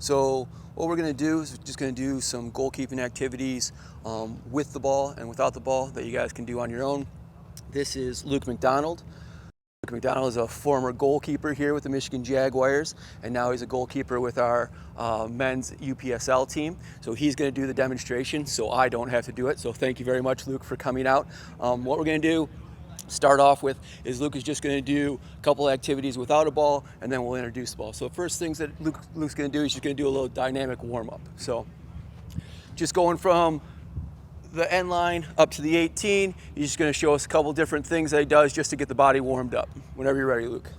So what we're going to do is we're just going to do some goalkeeping activities with the ball and without the ball that you guys can do on your own. This is Luke McDonald. Luke McDonald is a former goalkeeper here with the Michigan Jaguars, and now he's a goalkeeper with our men's UPSL team. So he's going to do the demonstration, so I don't have to do it. So thank you very much, Luke, for coming out. What we're going to do, start off with, is Luke is just going to do a couple activities without a ball, and then we'll introduce the ball. So first things that Luke's going to do is just going to do a little dynamic warm-up. So just going from the end line up to the 18, he's just going to show us a couple different things that he does just to get the body warmed up. Whenever you're ready, Luke.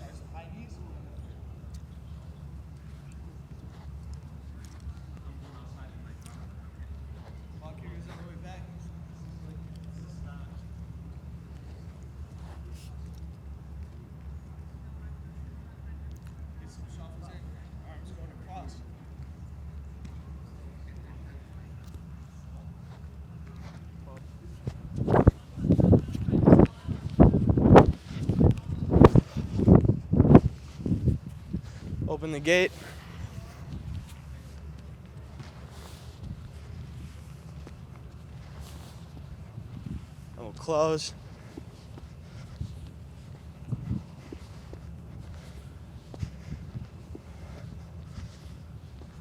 Open the gate. And we'll close.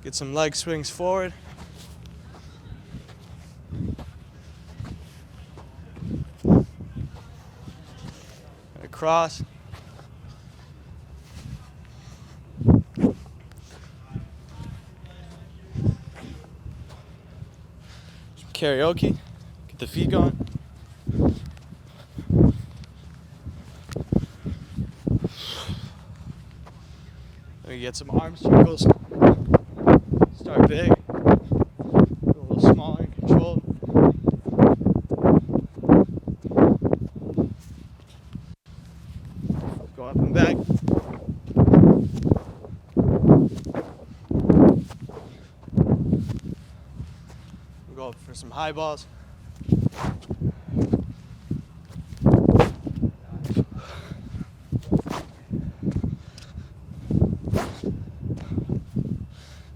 Get some leg swings forward. And across. Karaoke, get the feet going. Then we get some arm circles. Start big, go a little smaller and controlled. Go up and back. Go up for some high balls.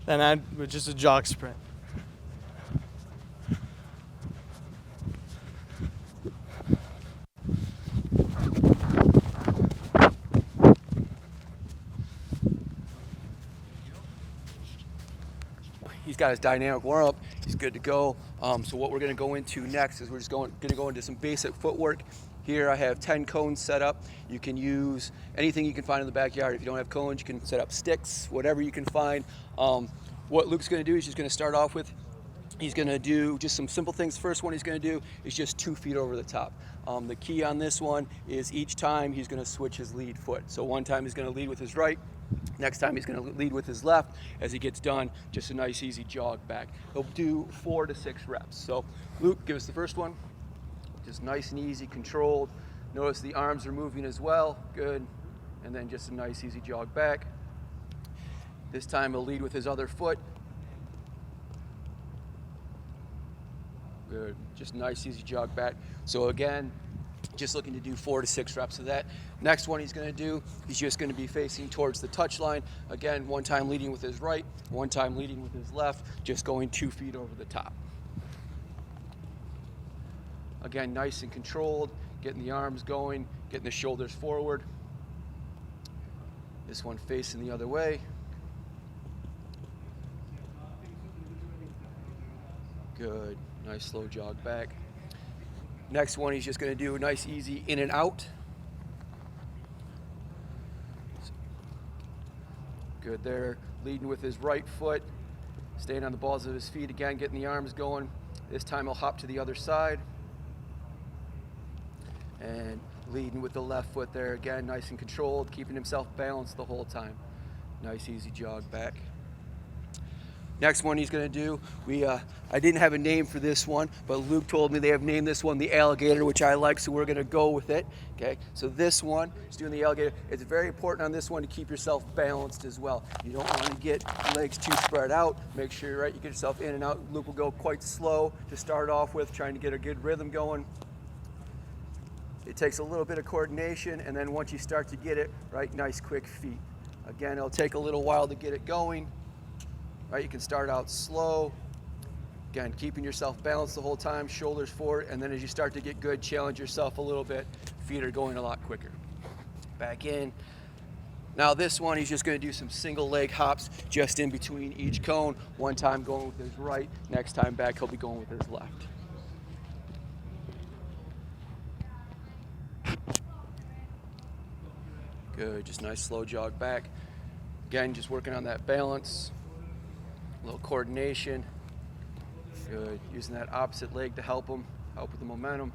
Then add with just a jog sprint. He's got his dynamic warm-up. He's good to go. So what we're going to go into next is we're just going to go into some basic footwork. Here I have 10 cones set up. You can use anything you can find in the backyard. If you don't have cones, you can set up sticks, whatever you can find. What Luke's going to do is he's going to start off with, he's going to do just some simple things. First one he's going to do is just 2 feet over the top. The key on this one is each time he's going to switch his lead foot. So one time he's going to lead with his right. Next time he's going to lead with his left. As he gets done, just a nice easy jog back. He'll do 4 to 6 reps. So Luke, give us the first one. Just nice and easy, controlled. Notice the arms are moving as well. Good. And then just a nice easy jog back. This time he'll lead with his other foot. Good. Just nice easy jog back. So again, just looking to do 4 to 6 reps of that. Next one he's going to do, he's just going to be facing towards the touch line. Again, one time leading with his right, one time leading with his left, just going 2 feet over the top. Again, nice and controlled, getting the arms going, getting the shoulders forward. This one facing the other way. Good. Nice slow jog back. Next one, he's just going to do a nice easy in and out. Good there. Leading with his right foot. Staying on the balls of his feet. Again, getting the arms going. This time he'll hop to the other side. And leading with the left foot there. Again, nice and controlled. Keeping himself balanced the whole time. Nice easy jog back. Next one he's going to do, I didn't have a name for this one, but Luke told me they have named this one the alligator, which I like, so we're going to go with it. Okay, so this one is doing the alligator. It's very important on this one to keep yourself balanced as well. You don't want to get legs too spread out. Make sure you're right, you get yourself in and out. Luke will go quite slow to start off with, trying to get a good rhythm going. It takes a little bit of coordination, and then once you start to get it, right, nice quick feet. Again, it'll take a little while to get it going. right? You can start out slow. Again, keeping yourself balanced the whole time, shoulders forward, and then as you start to get good, challenge yourself a little bit. Feet are going a lot quicker. Back in. Now this one, he's just going to do some single leg hops just in between each cone. One time going with his right, next time back he'll be going with his left. Good, just nice slow jog back. Again, just working on that balance, a little coordination. Good, using that opposite leg to help with the momentum.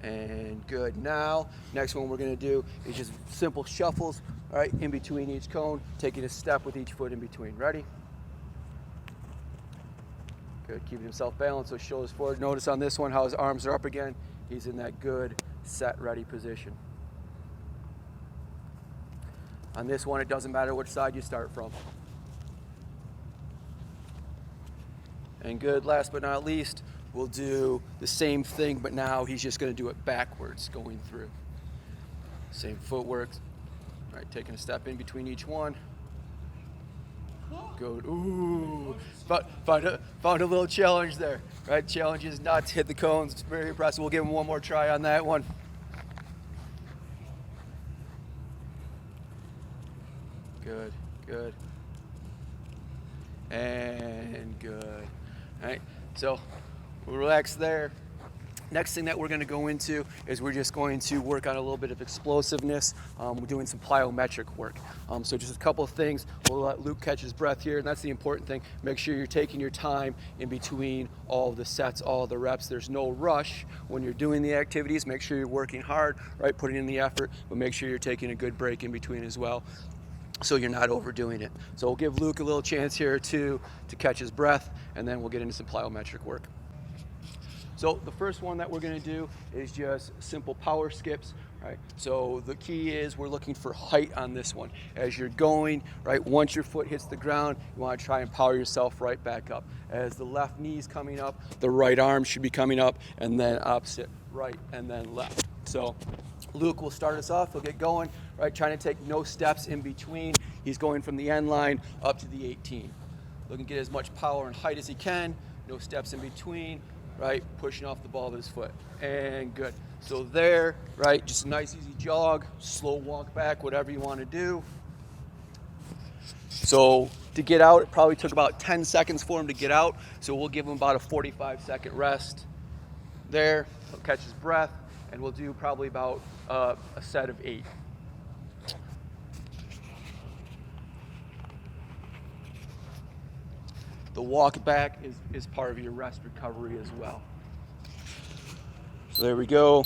And good. Now, next one we're going to do is just simple shuffles, all right, in between each cone, taking a step with each foot in between. Ready? Good, keeping himself balanced, so shoulders forward. Notice on this one how his arms are up again. He's in that good, set, ready position. On this one, it doesn't matter which side you start from. And good, last but not least, we'll do the same thing, but now he's just going to do it backwards, going through. Same footwork. All right, taking a step in between each one. Good. Ooh, found a little challenge there. Right, challenge is not to hit the cones. It's very impressive. We'll give him one more try on that one. Good, good. And good. All right, so we'll relax there. Next thing that we're going to go into is we're just going to work on a little bit of explosiveness. We're doing some plyometric work. So just a couple of things. We'll let Luke catch his breath here, and that's the important thing. Make sure you're taking your time in between all the sets, all the reps. There's no rush when you're doing the activities. Make sure you're working hard, right, putting in the effort, but make sure you're taking a good break in between as well, so you're not overdoing it. So we'll give Luke a little chance here to catch his breath, and then we'll get into some plyometric work. So the first one that we're going to do is just simple power skips, right? So the key is we're looking for height on this one. As you're going, right, once your foot hits the ground, you want to try and power yourself right back up. As the left knee's coming up, the right arm should be coming up, and then opposite, right, and then left. So Luke will start us off. He'll get going, right, trying to take no steps in between. He's going from the end line up to the 18. Looking to get as much power and height as he can, no steps in between, right, pushing off the ball with his foot, and good. So there, right, just a nice easy jog, slow walk back, whatever you want to do. So to get out, it probably took about 10 seconds for him to get out, so we'll give him about a 45-second rest. There, he'll catch his breath, and we'll do probably about a set of 8. The walk back is part of your rest recovery as well. So there we go.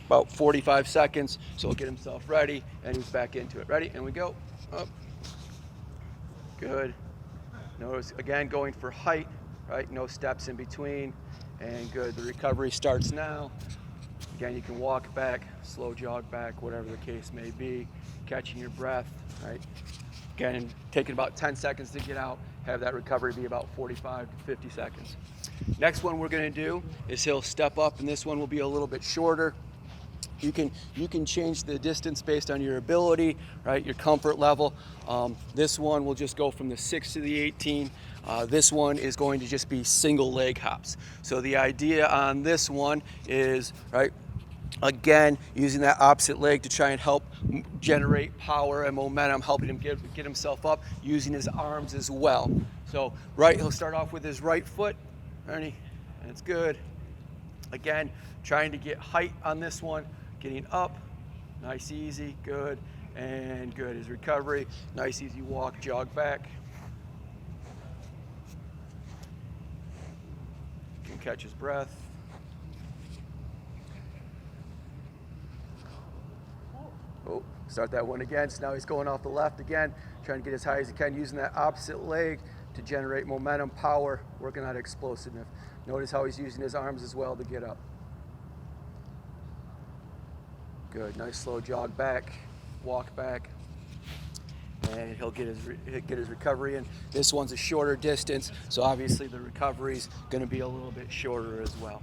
About 45 seconds. So he'll get himself ready, and he's back into it. Ready? And we go. Up. Good. Notice, again, going for height, right? No steps in between. And good. The recovery starts now. Again, you can walk back, slow jog back, whatever the case may be. Catching your breath, right? Again, taking about 10 seconds to get out. Have that recovery be about 45 to 50 seconds. Next one we're going to do is he'll step up, and this one will be a little bit shorter. You can change the distance based on your ability, right? Your comfort level. This one will just go from the 6 to the 18. This one is going to just be single leg hops. So the idea on this one is, right, again, using that opposite leg to try and help generate power and momentum, helping him get himself up, using his arms as well. So, right, he'll start off with his right foot, Ernie, and it's good. Again, trying to get height on this one, getting up, nice, easy, good, and good. His recovery, nice, easy walk, jog back. Can catch his breath. Oh, start that one again. So now he's going off the left again, trying to get as high as he can, using that opposite leg to generate momentum, power, working on explosiveness. Notice how he's using his arms as well to get up. Good, nice slow jog back, walk back, and he'll get his recovery in. This one's a shorter distance, so obviously the recovery's going to be a little bit shorter as well.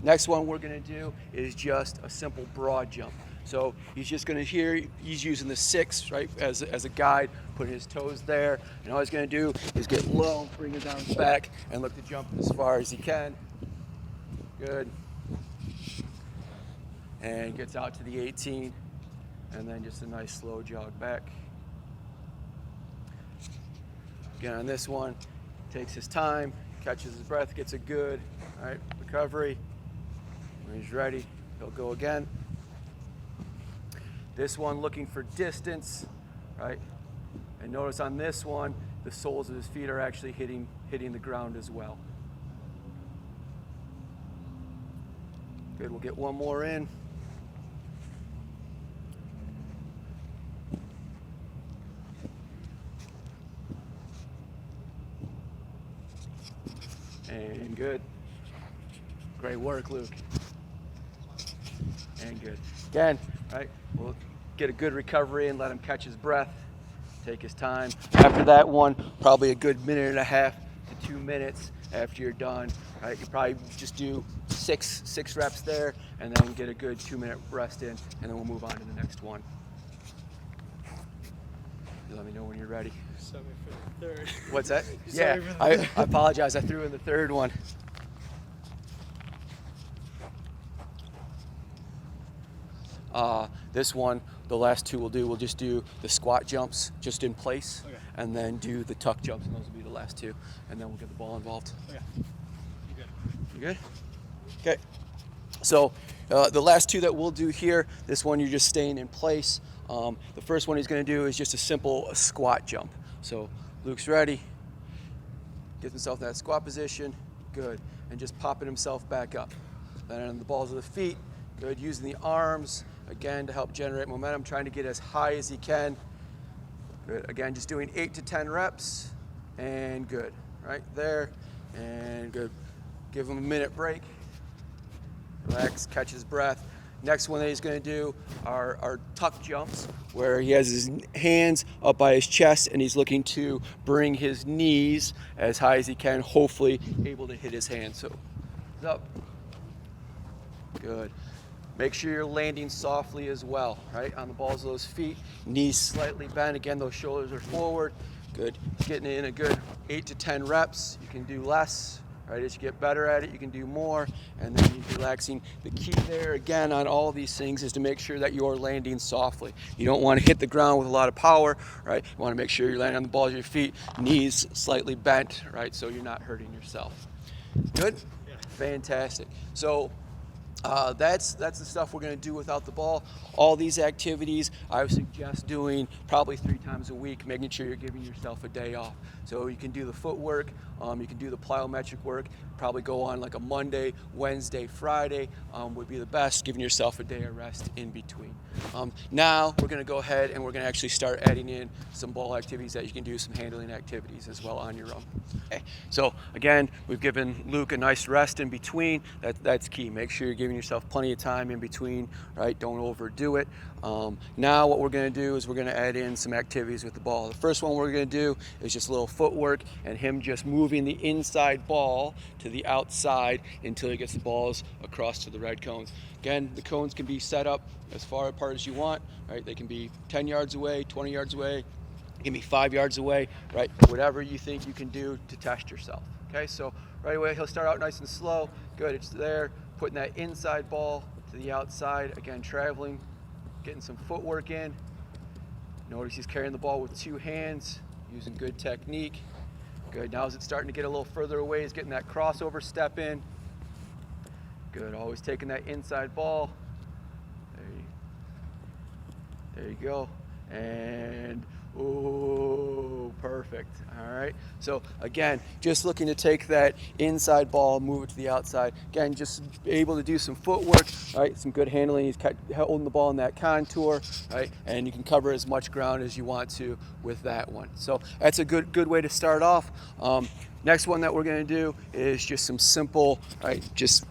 Next one we're going to do is just a simple broad jump. So he's just going to he's using the 6, right, as a guide, putting his toes there. And all he's going to do is get low, bring his arms back, and look to jump as far as he can. Good. And gets out to the 18, and then just a nice slow jog back. Again, on this one, takes his time, catches his breath, gets a good, all right, recovery. When he's ready, he'll go again. This one looking for distance, right? And notice on this one, the soles of his feet are actually hitting the ground as well. Good, we'll get one more in. And good. Great work, Luke. And good. Again, right, we'll get a good recovery and let him catch his breath, take his time. After that one, probably a good 1.5 to 2 minutes after you're done. Right, you probably just do six reps there and then get a good 2-minute rest in, and then we'll move on to the next one. You let me know when you're ready. Set me for the third. What's that? Sorry Yeah, for the I apologize. I threw in the third one. This one, the last two we'll just do the squat jumps just in place, Okay. and then do the tuck jumps, and those will be the last two, and then we'll get the ball involved. Okay. You good? You good? Okay. So the last two that we'll do here, this one you're just staying in place. The first one he's going to do is just a simple squat jump. So Luke's ready. Gets himself in that squat position. Good. And just popping himself back up. Then on the balls of the feet. Good. Using the arms, again, to help generate momentum. Trying to get as high as he can. Good. Again, just doing 8 to 10 reps. And good. Right there. And good. Give him a minute break. Relax, catch his breath. Next one that he's going to do are tuck jumps, where he has his hands up by his chest and he's looking to bring his knees as high as he can, hopefully able to hit his hands. So, up. Good. Make sure you're landing softly as well, right? On the balls of those feet, knees slightly bent. Again, those shoulders are forward. Good. Getting in a good 8 to 10 reps. You can do less. Right, as you get better at it, you can do more, and then you're relaxing. The key there, again, on all of these things is to make sure that you're landing softly. You don't want to hit the ground with a lot of power, right? You want to make sure you're landing on the balls of your feet, knees slightly bent, right, so you're not hurting yourself. Good? Yeah. Fantastic. So that's the stuff we're going to do without the ball. All these activities, I would suggest doing probably 3 times a week, making sure you're giving yourself a day off. So you can do the footwork, you can do the plyometric work, probably go on like a Monday, Wednesday, Friday would be the best, giving yourself a day of rest in between. Now we're going to go ahead and we're going to actually start adding in some ball activities that you can do, some handling activities as well on your own. Okay. So again, we've given Luke a nice rest in between. That's key. Make sure you're giving yourself plenty of time in between, right? Don't overdo it. Now what we're going to do is we're going to add in some activities with the ball. The first one we're going to do is just a little footwork and him just moving the inside ball to the outside until he gets the balls across to the red cones. Again, the cones can be set up as far apart as you want, right? They can be 10 yards away, 20 yards away, give me 5 yards away, right? Whatever you think you can do to test yourself. Okay, so right away he'll start out nice and slow. Good, it's there. Putting that inside ball to the outside. Again, traveling, getting some footwork in. Notice he's carrying the ball with 2 hands, using good technique. Good, now as it's starting to get a little further away, he's getting that crossover step in. Good, always taking that inside ball. There you go. And ooh, perfect. All right. So again, just looking to take that inside ball, move it to the outside. Again, just able to do some footwork, right? Some good handling. He's holding the ball in that contour, right? And you can cover as much ground as you want to with that one. So that's a good way to start off. Next one that we're going to do is just some simple, right? Just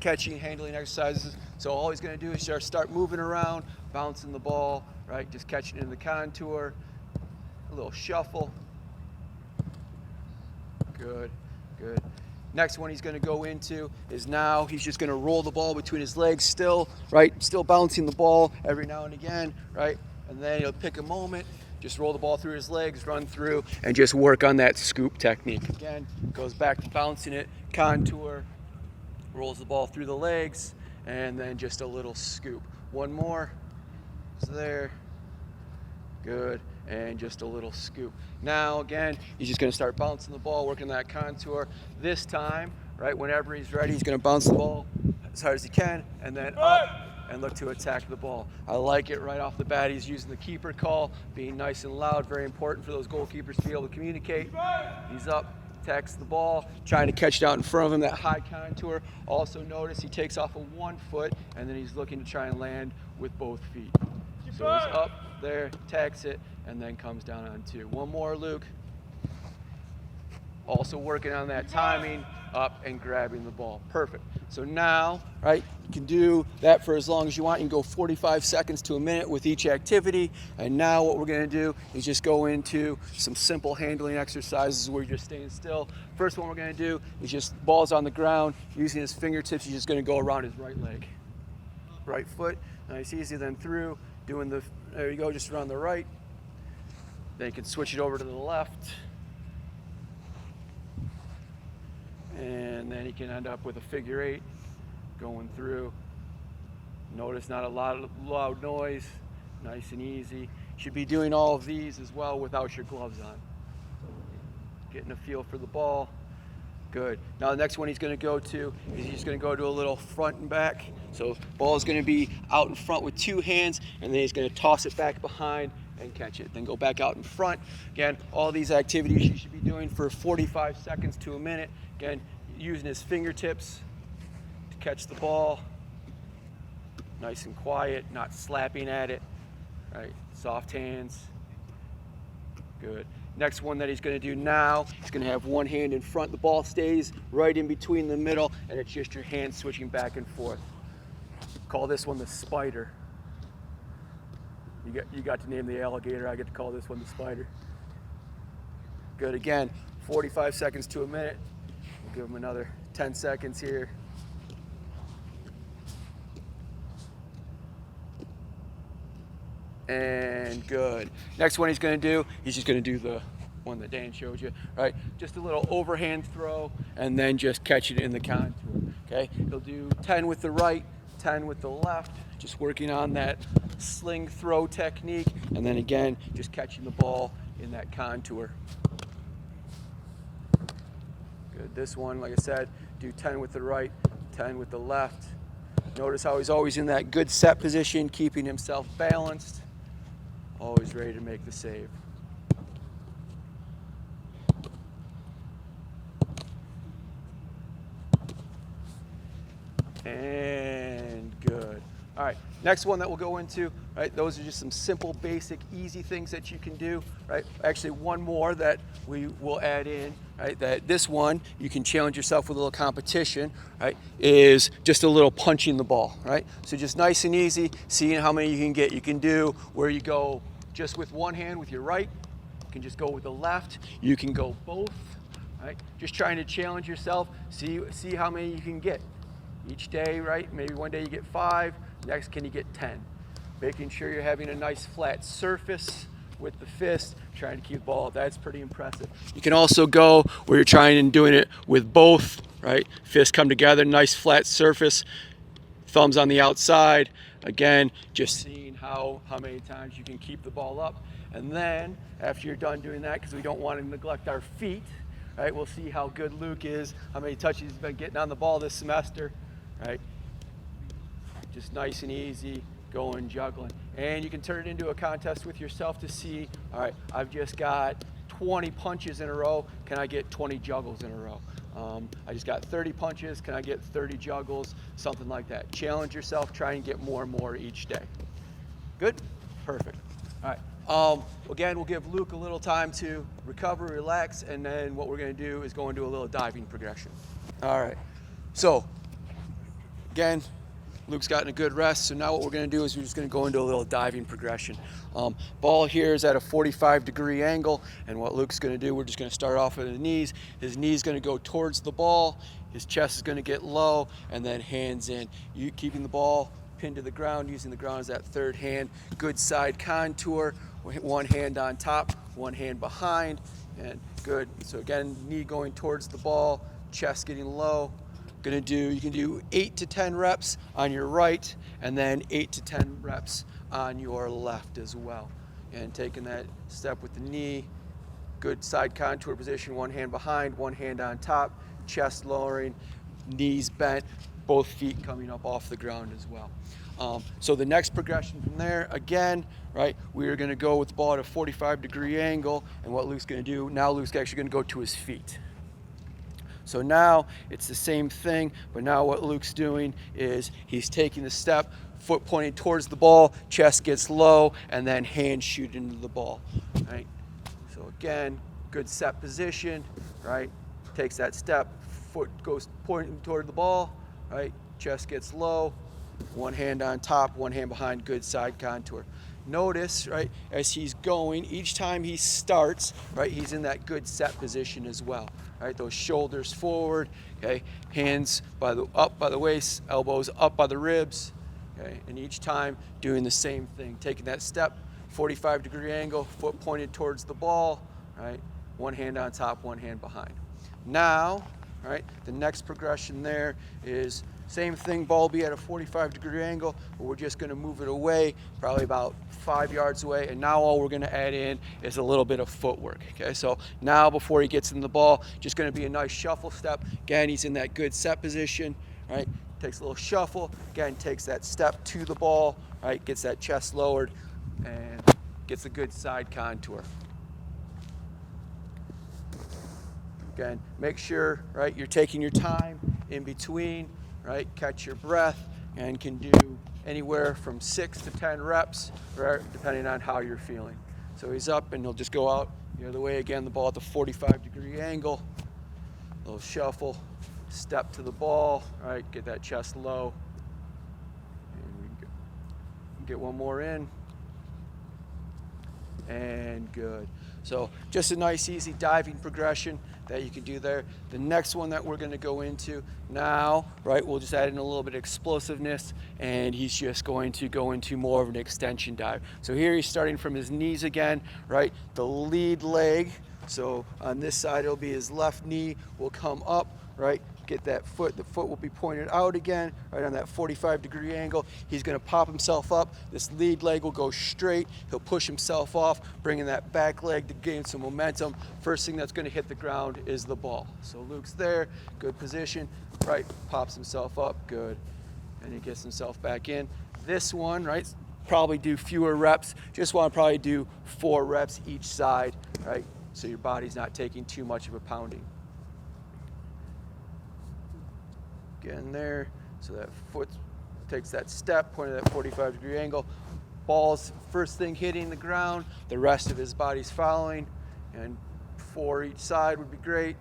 catching, handling exercises. So all he's going to do is just start moving around, bouncing the ball, right? Just catching it in the contour, a little shuffle. Good, good. Next one he's going to go into is now he's just going to roll the ball between his legs still, right? Still bouncing the ball every now and again, right? And then he'll pick a moment, just roll the ball through his legs, run through, and just work on that scoop technique. Again, goes back to bouncing it, contour, rolls the ball through the legs, and then just a little scoop. One more. It's there. Good. And just a little scoop. Now, again, he's just going to start bouncing the ball, working that contour. This time, right, whenever he's ready, he's going to bounce the ball as hard as he can, and then up and look to attack the ball. I like it right off the bat. He's using the keeper call, being nice and loud, very important for those goalkeepers to be able to communicate. He's up, attacks the ball, trying to catch it out in front of him, that high contour. Also notice he takes off of one foot, and then he's looking to try and land with both feet. So he's up there, attacks it, and then comes down on two. One more, Luke. Also working on that timing, up and grabbing the ball. Perfect. So now, right, you can do that for as long as you want. You can go 45 seconds to a minute with each activity. And now what we're going to do is just go into some simple handling exercises where you're just staying still. First one we're going to do is just balls on the ground. Using his fingertips, he's just going to go around his right leg. Right foot, nice, easy, then through. Doing the, there you go, just around the right. Then you can switch it over to the left. And then you can end up with a figure eight going through. Notice not a lot of loud noise, nice and easy. You should be doing all of these as well without your gloves on. Getting a feel for the ball. Good. Now the next one he's going to go to is he's going to go to a little front and back. So ball is going to be out in front with two hands, and then he's going to toss it back behind and catch it. Then go back out in front. Again, all these activities you should be doing for 45 seconds to a minute. Again, using his fingertips to catch the ball. Nice and quiet, not slapping at it. Right, soft hands. Good. Next one that he's going to do now, he's going to have one hand in front. The ball stays right in between the middle, and it's just your hands switching back and forth. Call this one the spider. You got to name the alligator. I get to call this one the spider. Good. Again, 45 seconds to a minute. We'll give him another 10 seconds here. And good. Next one he's going to do, he's just going to do the one that Dan showed you, right? Just a little overhand throw, and then just catch it in the contour, okay? He'll do 10 with the right, 10 with the left, just working on that sling throw technique, and then again, just catching the ball in that contour. Good. This one, like I said, do 10 with the right, 10 with the left. Notice how he's always in that good set position, keeping himself balanced, always ready to make the save. And good. All right, next one that we'll go into, right, those are just some simple, basic, easy things that you can do, right? Actually, one more that we will add in, right, that this one, you can challenge yourself with a little competition, right, is just a little punching the ball, right? So just nice and easy, seeing how many you can get. You can do where you go just with one hand with your right, you can just go with the left, you can go both, right? Just trying to challenge yourself, see how many you can get. Each day, right? Maybe one day you get 5, next can you get 10? Making sure you're having a nice flat surface with the fist, trying to keep the ball up. That's pretty impressive. You can also go where you're trying and doing it with both, right? Fists come together, nice flat surface, thumbs on the outside. Again, just seeing how many times you can keep the ball up. And then, after you're done doing that, because we don't want to neglect our feet, right? We'll see how good Luke is, how many touches he's been getting on the ball this semester. Right? Just nice and easy, going, juggling. And you can turn it into a contest with yourself to see, all right, I've just got 20 punches in a row. Can I get 20 juggles in a row? I just got 30 punches. Can I get 30 juggles? Something like that. Challenge yourself. Try and get more and more each day. Good? Perfect. All right. Again, we'll give Luke a little time to recover, relax, and then what we're going to do is go into a little diving progression. All right. So, again, Luke's gotten a good rest, so now what we're going to do is we're just going to go into a little diving progression. Ball here is at a 45-degree angle, and what Luke's going to do, we're just going to start off with his knees. His knees going to go towards the ball, his chest is going to get low, and then hands in. You keeping the ball pinned to the ground, using the ground as that third hand. Good side contour, one hand on top, one hand behind, and good. So again, knee going towards the ball, chest getting low. You can do 8 to 10 reps on your right, and then 8 to 10 reps on your left as well. And taking that step with the knee, good side contour position, one hand behind, one hand on top, chest lowering, knees bent, both feet coming up off the ground as well. So the next progression from there, again, right, we are going to go with the ball at a 45-degree angle, and what Luke's going to do, now Luke's actually going to go to his feet. So now it's the same thing, but now what Luke's doing is he's taking the step, foot pointing towards the ball, chest gets low, and then hand shoot into the ball, right? So again, good set position, right? Takes that step, foot goes pointing toward the ball, right? Chest gets low, one hand on top, one hand behind, good side contour. Notice, right, as he's going, each time he starts, right, he's in that good set position as well, right? Those shoulders forward, okay? Hands up by the waist, elbows up by the ribs, okay? And each time doing the same thing, taking that step, 45-degree angle, foot pointed towards the ball, right? One hand on top, one hand behind. Now, right, the next progression there is same thing, ball be at a 45-degree angle, but we're just going to move it away, probably about 5 yards away, and now all we're going to add in is a little bit of footwork, okay? So now before he gets in the ball, just going to be a nice shuffle step. Again, he's in that good set position, right? Takes a little shuffle, again, takes that step to the ball, right? Gets that chest lowered, and gets a good side contour. Again, make sure, right, you're taking your time in between, right? Catch your breath, and can do anywhere from 6 to 10 reps, right, depending on how you're feeling. So he's up, and he'll just go out the other way again, the ball at the 45-degree angle, little shuffle, step to the ball, right? Get that chest low, and we get one more in, and good. So just a nice, easy diving progression that you can do there. The next one that we're going to go into now, right, we'll just add in a little bit of explosiveness, and he's just going to go into more of an extension dive. So here he's starting from his knees again, right, the lead leg. So on this side, it'll be his left knee will come up, right, get that foot, the foot will be pointed out again, right on that 45-degree angle. He's going to pop himself up. This lead leg will go straight. He'll push himself off, bringing that back leg to gain some momentum. First thing that's going to hit the ground is the ball. So Luke's there, good position, right, pops himself up, good. And he gets himself back in. This one, right, probably do fewer reps. Just want to probably do 4 reps each side, right, so your body's not taking too much of a pounding. Get in there, so that foot takes that step, pointed at that 45-degree angle. Ball's first thing hitting the ground, the rest of his body's following, and 4 each side would be great.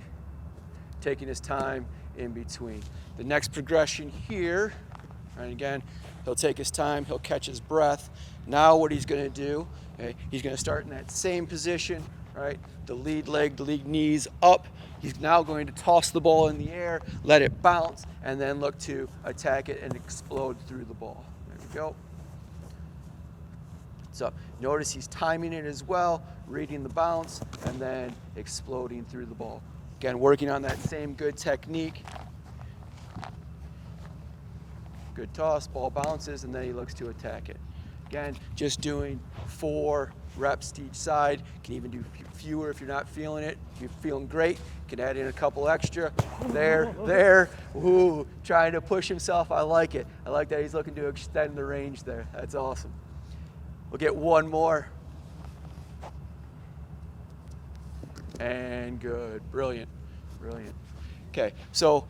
Taking his time in between. The next progression here, and again, he'll take his time, he'll catch his breath. Now what he's going to do, okay, he's going to start in that same position, right? The lead leg, the lead knees up. He's now going to toss the ball in the air, let it bounce, and then look to attack it and explode through the ball. There we go. So notice he's timing it as well, reading the bounce, and then exploding through the ball. Again, working on that same good technique. Good toss, ball bounces, and then he looks to attack it. Again, just doing 4 reps to each side. Can even do fewer if you're not feeling it. If you're feeling great, you can add in a couple extra. There. Ooh, trying to push himself. I like it. I like that he's looking to extend the range there. That's awesome. We'll get one more. And good. Brilliant. Brilliant. Okay, so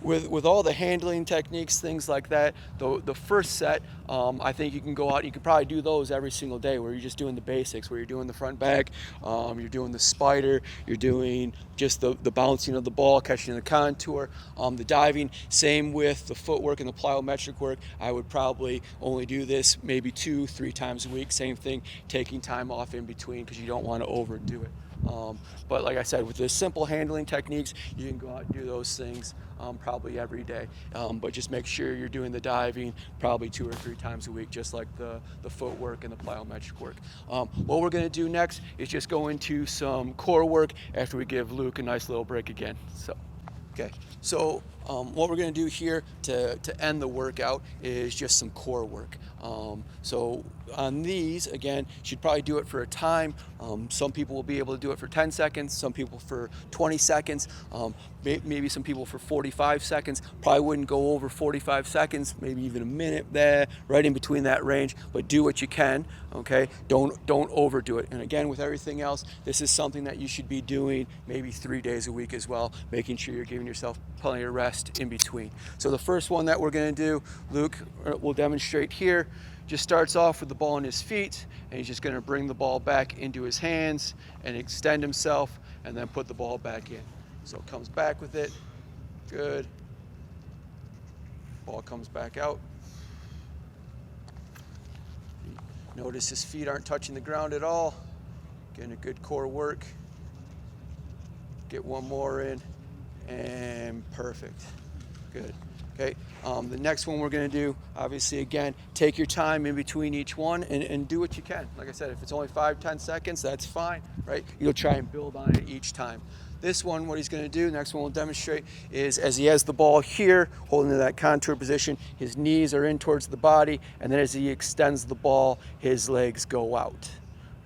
with all the handling techniques, things like that, the first set, I think you can go out, you could probably do those every single day, where you're just doing the basics, where you're doing the front back, you're doing the spider, you're doing just the bouncing of the ball, catching the contour, the diving. Same with the footwork and the plyometric work. I would probably only do this maybe 2-3 times a week. Same thing, taking time off in between, because you don't want to overdo it. But like I said, with the simple handling techniques, you can go out and do those things probably every day. But just make sure you're doing the diving probably 2 or 3 times a week, just like the footwork and the plyometric work. What we're going to do next is just go into some core work after we give Luke a nice little break again. Okay, so what we're going to do here to end the workout is just some core work. So on these, again, you should probably do it for a time. Some people will be able to do it for 10 seconds, some people for 20 seconds, maybe some people for 45 seconds. Probably wouldn't go over 45 seconds, maybe even a minute there, right in between that range, but do what you can, okay? Don't overdo it. And again, with everything else, this is something that you should be doing maybe 3 days a week as well, making sure you're giving yourself plenty of rest in between. So the first one that we're gonna do, Luke will demonstrate here, just starts off with the ball in his feet, and he's just gonna bring the ball back into his hands and extend himself, and then put the ball back in. So comes back with it, good. Ball comes back out. Notice his feet aren't touching the ground at all. Getting a good core work. Get one more in, and perfect, good. Okay, the next one we're gonna do, obviously again, take your time in between each one and do what you can. Like I said, if it's only 5-10 seconds, that's fine, right? You'll try and build on it each time. This one, what he's gonna do, next one we'll demonstrate, is as he has the ball here, holding to that contour position, his knees are in towards the body, and then as he extends the ball, his legs go out.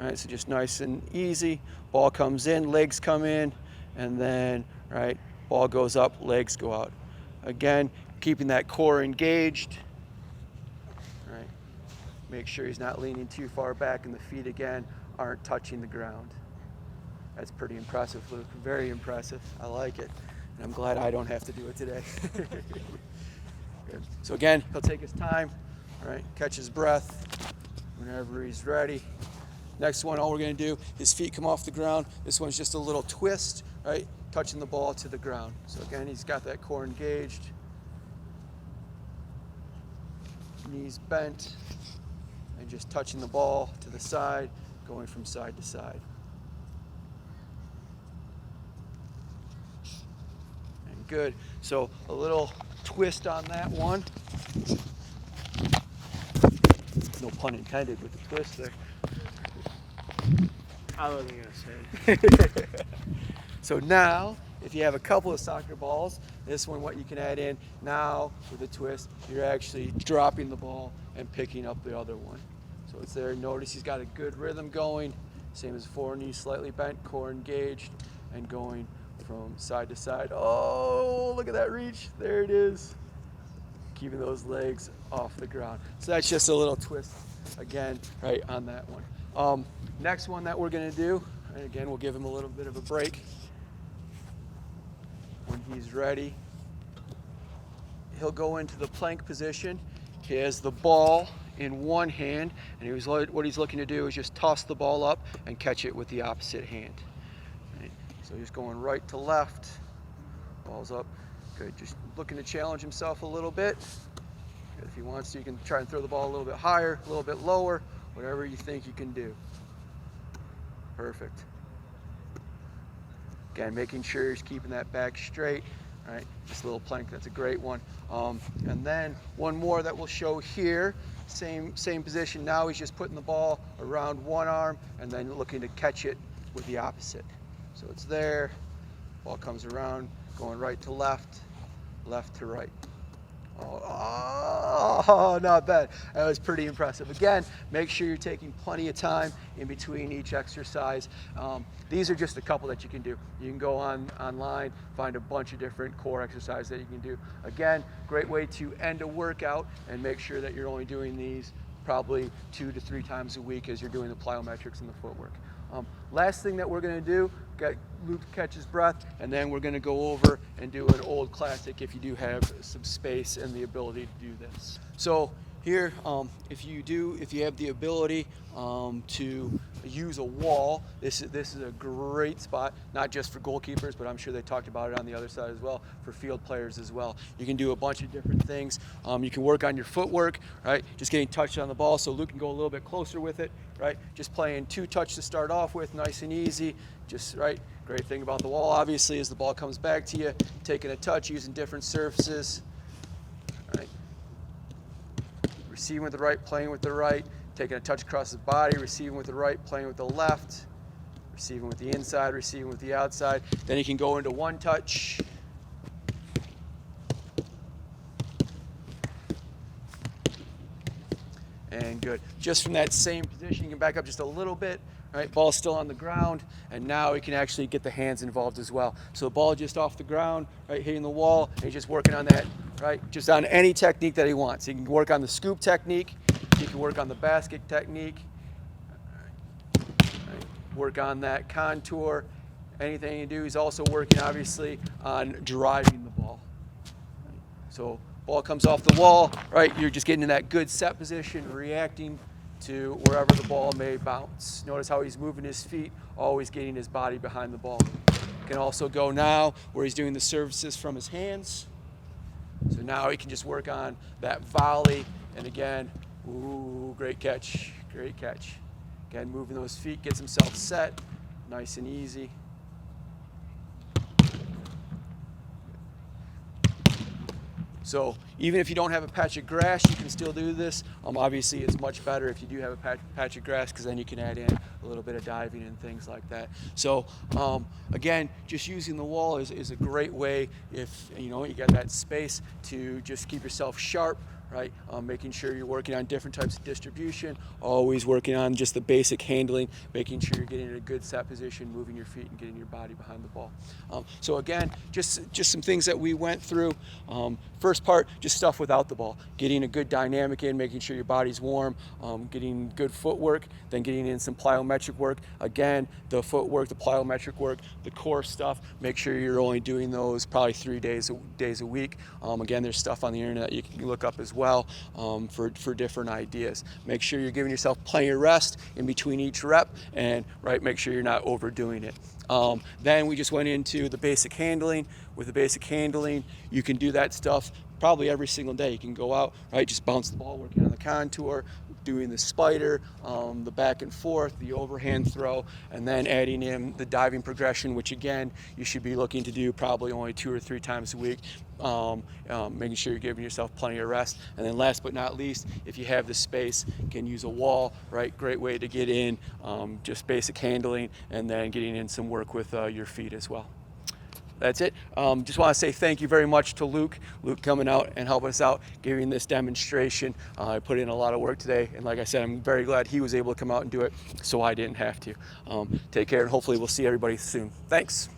All right, so just nice and easy. Ball comes in, legs come in, and then, right, ball goes up, legs go out. Again, keeping that core engaged, right? Make sure he's not leaning too far back, and the feet again aren't touching the ground. That's pretty impressive, Luke. Very impressive. I like it. And I'm glad I don't have to do it today. Good. So again, he'll take his time, all right? Catch his breath whenever he's ready. Next one, all we're gonna do, his feet come off the ground. This one's just a little twist, right? Touching the ball to the ground. So again, he's got that core engaged. Knees bent, and just touching the ball to the side, going from side to side. And good. So a little twist on that one. No pun intended with the twist there. I wasn't gonna say. So now, if you have a couple of soccer balls, this one, what you can add in now with a twist, you're actually dropping the ball and picking up the other one. So it's there. Notice he's got a good rhythm going. Same as before, knees slightly bent, core engaged, and going from side to side. Oh, look at that reach. There it is. Keeping those legs off the ground. So that's just a little twist, again, right on that one. Next one that we're gonna do, and again, we'll give him a little bit of a break. When he's ready, he'll go into the plank position. He has the ball in one hand, and what he's looking to do is just toss the ball up and catch it with the opposite hand. Right? So he's going right to left, ball's up. Good, just looking to challenge himself a little bit. Good. If he wants to, you can try and throw the ball a little bit higher, a little bit lower, whatever you think you can do. Perfect. Again, making sure he's keeping that back straight. All right, this little plank, that's a great one. And then one more that we'll show here, same position. Now he's just putting the ball around one arm and then looking to catch it with the opposite. So it's there, ball comes around, going right to left, left to right. Oh, not bad. That was pretty impressive. Again, make sure you're taking plenty of time in between each exercise. These are just a couple that you can do. You can go online, find a bunch of different core exercises that you can do. Again, great way to end a workout and make sure that you're only doing these probably 2 to 3 times a week as you're doing the plyometrics and the footwork. Last thing that we're going to do, Luke catch his breath, and then we're going to go over and do an old classic if you do have some space and the ability to do this. So here, if you have the ability to use a wall, this is a great spot, not just for goalkeepers, but I'm sure they talked about it on the other side as well, for field players as well. You can do a bunch of different things. You can work on your footwork, right? Just getting touched on the ball, so Luke can go a little bit closer with it, right? Just playing 2 touch to start off with, nice and easy, just right. Great thing about the wall, obviously, is the ball comes back to you, taking a touch, using different surfaces, right? Receiving with the right, playing with the right, taking a touch across the body, receiving with the right, playing with the left, receiving with the inside, receiving with the outside. Then you can go into 1 touch. And good. Just from that same position, you can back up just a little bit, right? Ball's still on the ground, and now you can actually get the hands involved as well. So the ball just off the ground, right, hitting the wall, and he's just working on that, right? Just on any technique that he wants. He can work on the scoop technique, he can work on the basket technique, right? Work on that contour, anything you do. He's also working, obviously, on driving the ball. Right? So ball comes off the wall, right? You're just getting in that good set position, reacting to wherever the ball may bounce. Notice how he's moving his feet, always getting his body behind the ball. Can also go now where he's doing the services from his hands. So now he can just work on that volley, and again, ooh, great catch, great catch. Again, moving those feet, gets himself set, nice and easy. So even if you don't have a patch of grass, you can still do this. Obviously, it's much better if you do have a patch of grass, because then you can add in a little bit of diving and things like that. So again, just using the wall is a great way if you got that space to just keep yourself sharp, right? Making sure you're working on different types of distribution, always working on just the basic handling, making sure you're getting in a good set position, moving your feet and getting your body behind the ball. So again, just some things that we went through. First part, just stuff without the ball, getting a good dynamic in, making sure your body's warm, getting good footwork, then getting in some plyometric work. Again, the footwork, the plyometric work, the core stuff, make sure you're only doing those probably 3 days a week. Again, there's stuff on the internet you can look up as well for different ideas. Make sure you're giving yourself plenty of rest in between each rep, and make sure you're not overdoing it. Then we just went into the basic handling. With the basic handling, you can do that stuff probably every single day. You can go out, right, just bounce the ball, working on the contour, doing the spider, the back and forth, the overhand throw, and then adding in the diving progression, which again, you should be looking to do probably only 2 or 3 times a week, making sure you're giving yourself plenty of rest. And then last but not least, if you have the space, you can use a wall, right? Great way to get in, just basic handling, and then getting in some work with your feet as well. That's it. Just want to say thank you very much to Luke coming out and helping us out, giving this demonstration. I put in a lot of work today, and like I said, I'm very glad he was able to come out and do it, so I didn't have to. Take care, and hopefully we'll see everybody soon. Thanks.